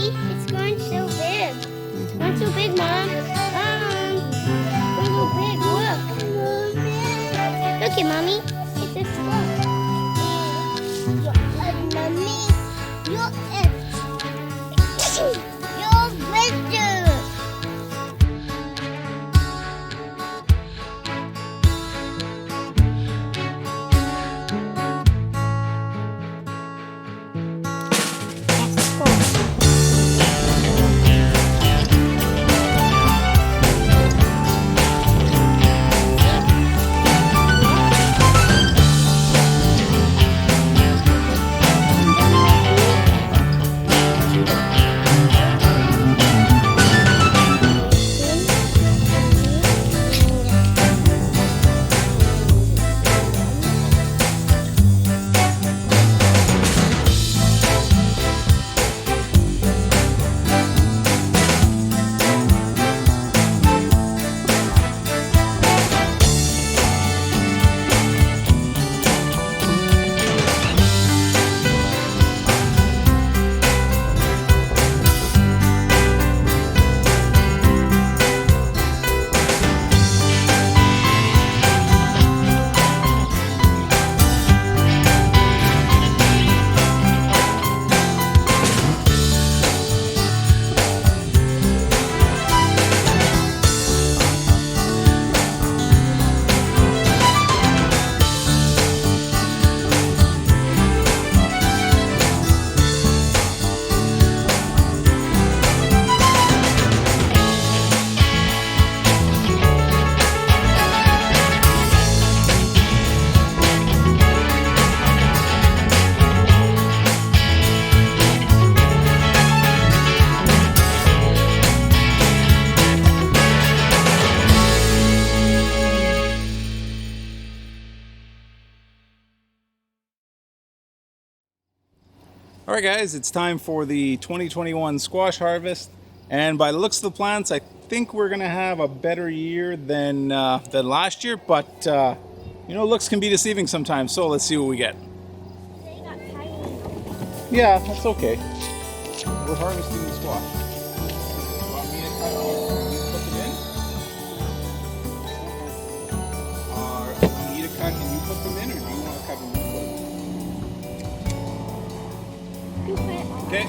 It's growing so big. It's growing so big, Mom. It's so big. Look. Look at Mommy. It's a squash. Mommy, you're it. You're better. All right, guys, it's time for the 2021 squash harvest, and by the looks of the plants, I think we're gonna have a better year than last year. But looks can be deceiving sometimes. So let's see what we get. Yeah, that's okay. We're harvesting the squash. Want me to cut you put them in? Or want me to cut and you put them in, or do you want to cut and you put them in? Okay.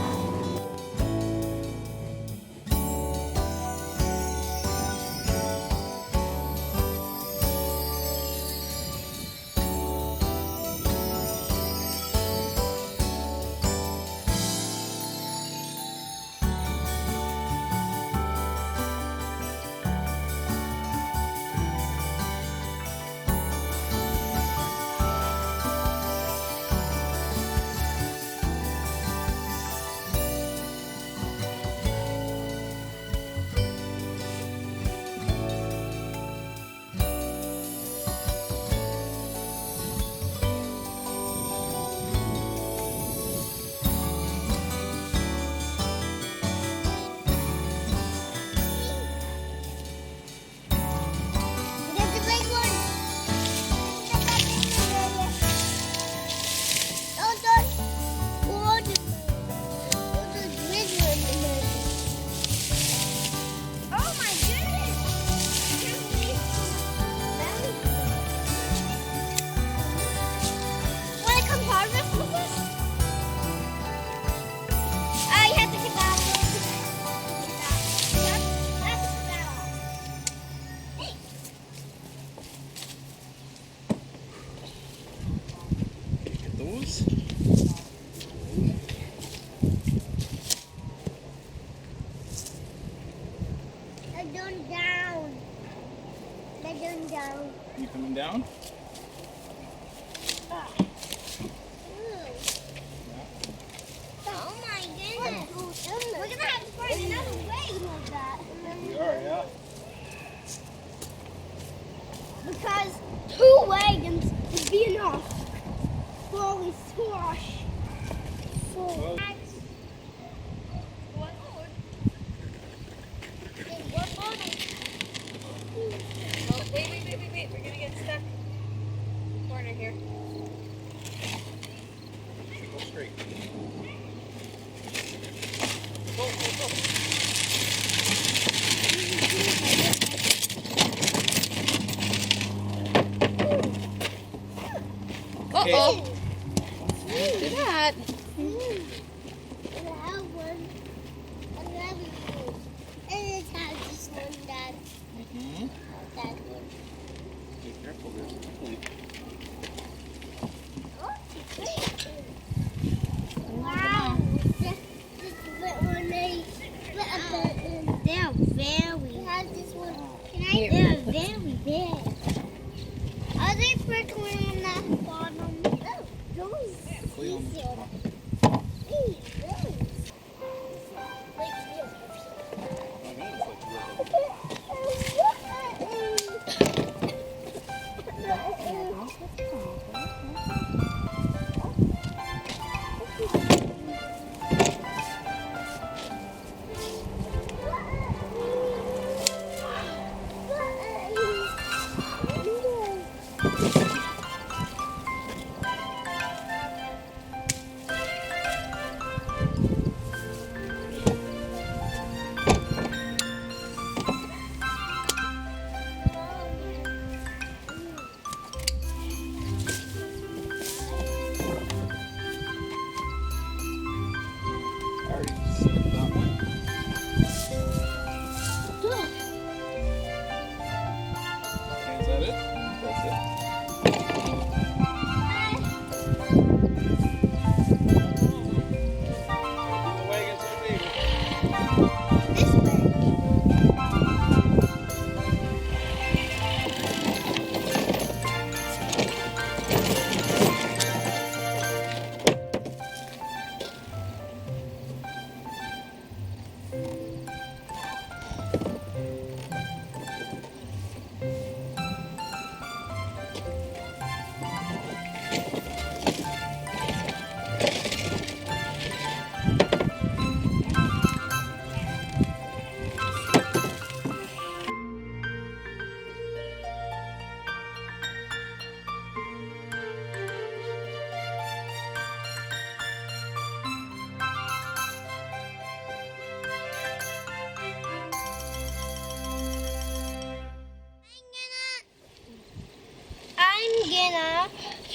Down. You coming down? Oh my goodness. We're going to have to find another way like that. We are, yeah. Because 2 wagons would be enough for all this squash. So Wait. We're gonna get stuck in the corner here. Go straight. Go.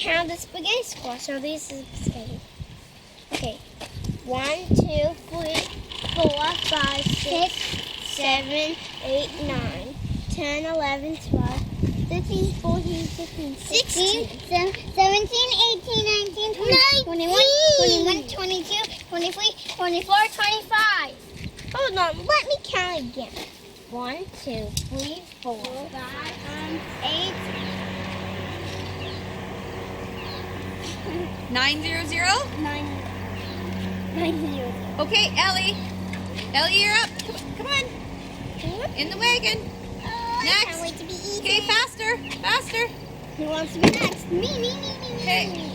count the spaghetti squash. So these are spaghetti. Okay. 1, 2, 3, 4, 5, 6, 7, 8, 9, 10, 11, 12, 13, 14, 15, 16, 17, 18, 19, 20, 21, 22, 23, 24, 25. Hold on, let me count again. 1, 2, 3, 4, 5, 8. 900. 9. Okay, Ellie. Ellie, you're up. Come on. In the wagon. I Next. can't wait to be eaten. Okay, faster. Faster. Who wants to be next? Me. Okay.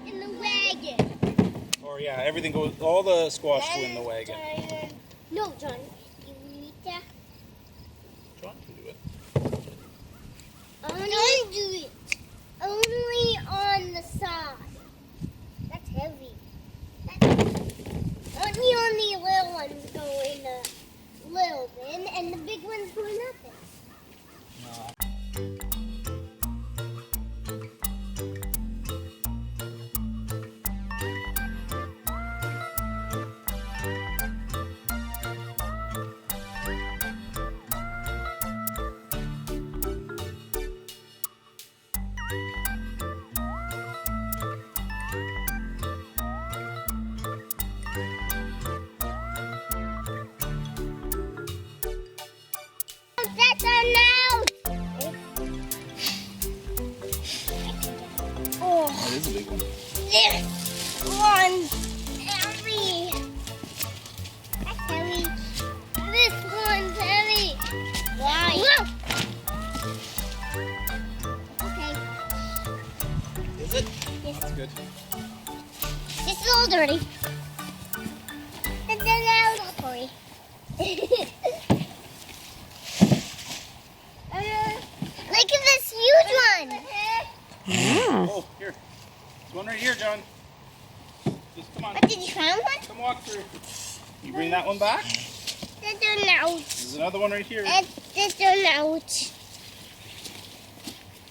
In the wagon. Or yeah, everything goes, all the squash go in the wagon. No, John. You need to. John can do it. Only do it. Only on the side. That's heavy. Only on the little ones go in a little bin, and the big ones go nothing. That's enough. Oh, That is a big one. this one's heavy. That's heavy. This one's heavy. Why? Okay. Is it? Yes. That's good. It's a little dirty. That's enough. Sorry. Look at this huge one. Oh, here. There's one right here, John. Just come on. But did you find one? Come walk through. You bring that one back? That's enough. There's another one right here. That's enough.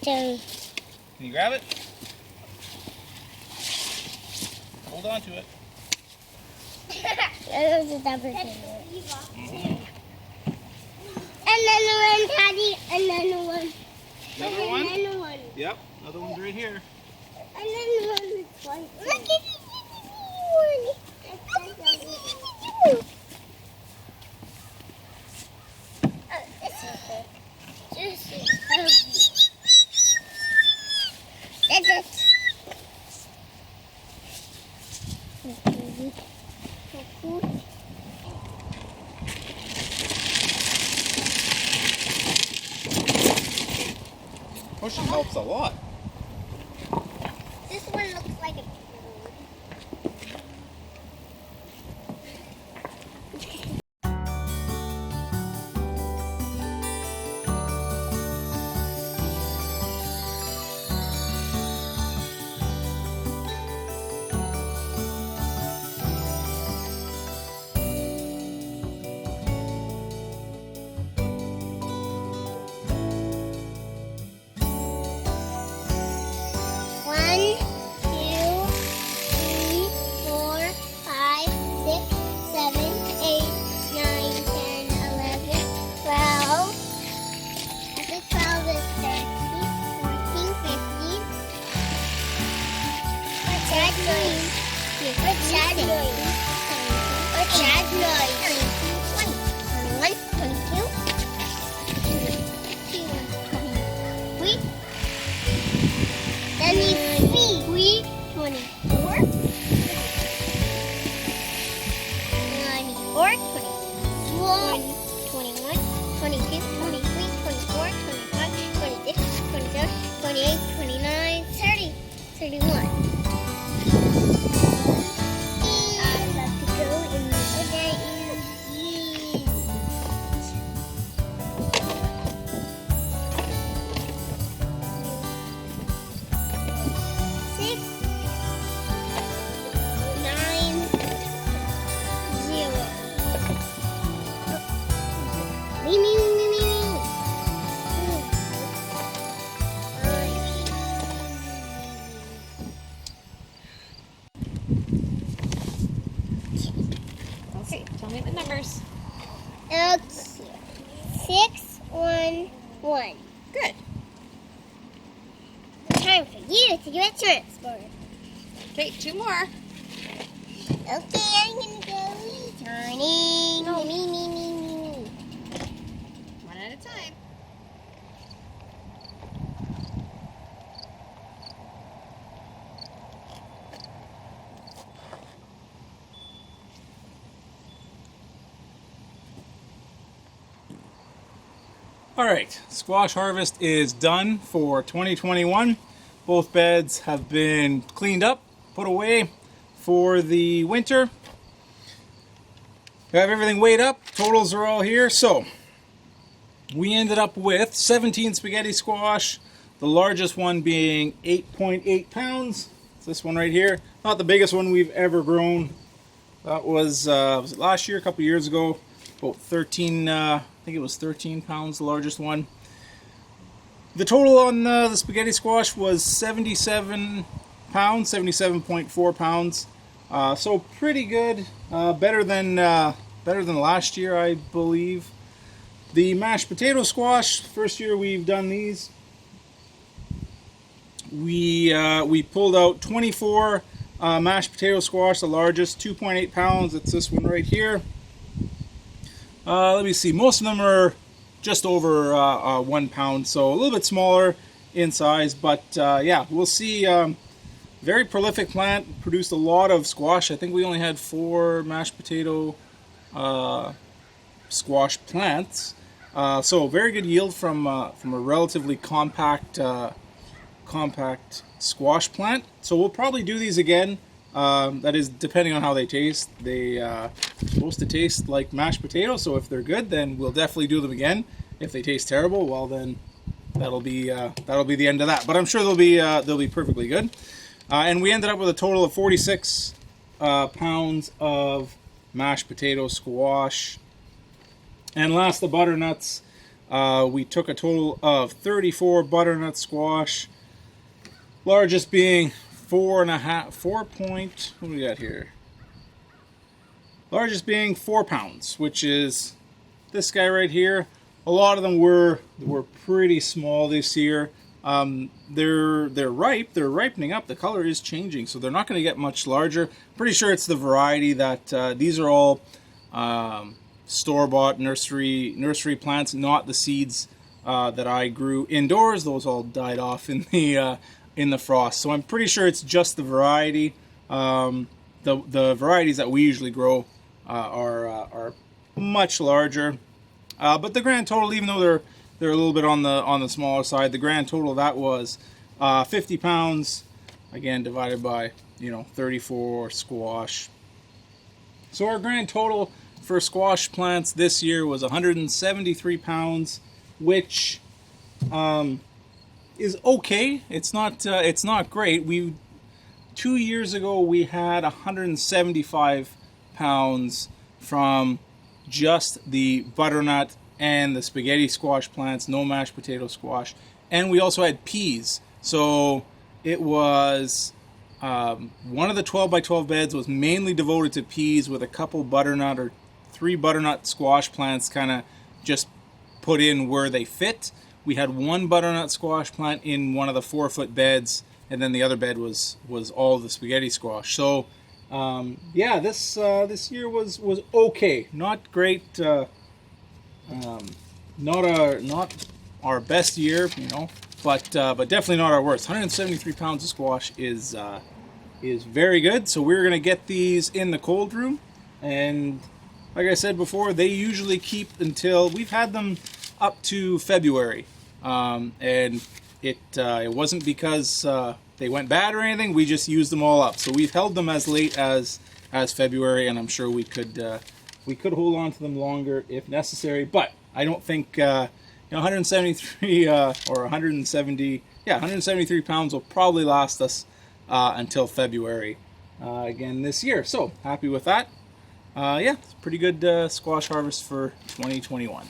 There. Can you grab it? Hold on to it. That was a double thing. Another one, Daddy. Another one. Another one? Another one. Yep, another one's right here. Another one. Look at this one. This is heavy. That's it. Pushing helps a lot. This one looks like a sad noise. A sad noise. 21, 22, 23. That means 3, 24. 24, 21, 22, 23, 24, 25, 26, 27, 28, 29, 30, 31. I'd love to go in the Six, 9, 0. Me, me, me, me, me. Okay, tell me the numbers. Okay. 6, 1, 1. Good. Time for you to get transferred. Okay, 2 more. Okay, I'm gonna go turning. No. Me, me, me, me, me. One at a time. All right, squash harvest is done for 2021. Both beds have been cleaned up, put away for the winter. We have everything weighed up, totals are all here. So we ended up with 17 spaghetti squash, the largest one being 8.8 pounds. It's this one right here, not the biggest one we've ever grown. That was it last year, a couple years ago, about 13, I think it was 13 pounds, the largest one. The total on the spaghetti squash was 77 pounds, 77.4 pounds. So pretty good, better than last year, I believe. The mashed potato squash, first year we've done these. We pulled out 24 mashed potato squash, the largest, 2.8 pounds. It's this one right here. Let me see, most of them are just over 1 pound, so a little bit smaller in size, but yeah, we'll see. Very prolific plant, produced a lot of squash. I think we only had 4 mashed potato squash plants, so very good yield from a relatively compact squash plant. So we'll probably do these again. That is depending on how they taste. They supposed to taste like mashed potatoes, so if they're good, then we'll definitely do them again. If they taste terrible, well then that'll be the end of that. But I'm sure they'll be perfectly good. And we ended up with a total of 46 pounds of mashed potato squash. And last, the butternuts. We took a total of 34 butternut squash. Largest being 4 point. What do we got here? Largest being 4 pounds, which is this guy right here. A lot of them were pretty small this year. They're ripe. They're ripening up. The color is changing, so they're not going to get much larger. Pretty sure it's the variety that these are all store-bought nursery plants, not the seeds that I grew indoors. Those all died off in the frost. So I'm pretty sure it's just the variety. The varieties that we usually grow are much larger. But the grand total, even though they're a little bit on the smaller side, the grand total of that was 50 pounds. Again, divided by 34 squash. So our grand total for squash plants this year was 173 pounds, which is okay. It's not great. 2 years ago we had 175 pounds from just the butternut and the spaghetti squash plants, no mashed potato squash, and we also had peas. So it was one of the 12 by 12 beds was mainly devoted to peas, with a couple butternut or 3 butternut squash plants kind of just put in where they fit. We had 1 butternut squash plant in one of the 4-foot beds, and then the other bed was all the spaghetti squash. So Yeah, this year was okay, not great. Not our best year, but definitely not our worst. 173 pounds of squash is very good. So we're gonna get these in the cold room, and like I said before, they usually keep until we've had them up to February, and it wasn't because they went bad or anything. We just used them all up. So we've held them as late as February, and I'm sure we could hold on to them longer if necessary. But I don't think 173 or 170, 173 pounds will probably last us until February again this year. So happy with that. Yeah, it's a pretty good squash harvest for 2021.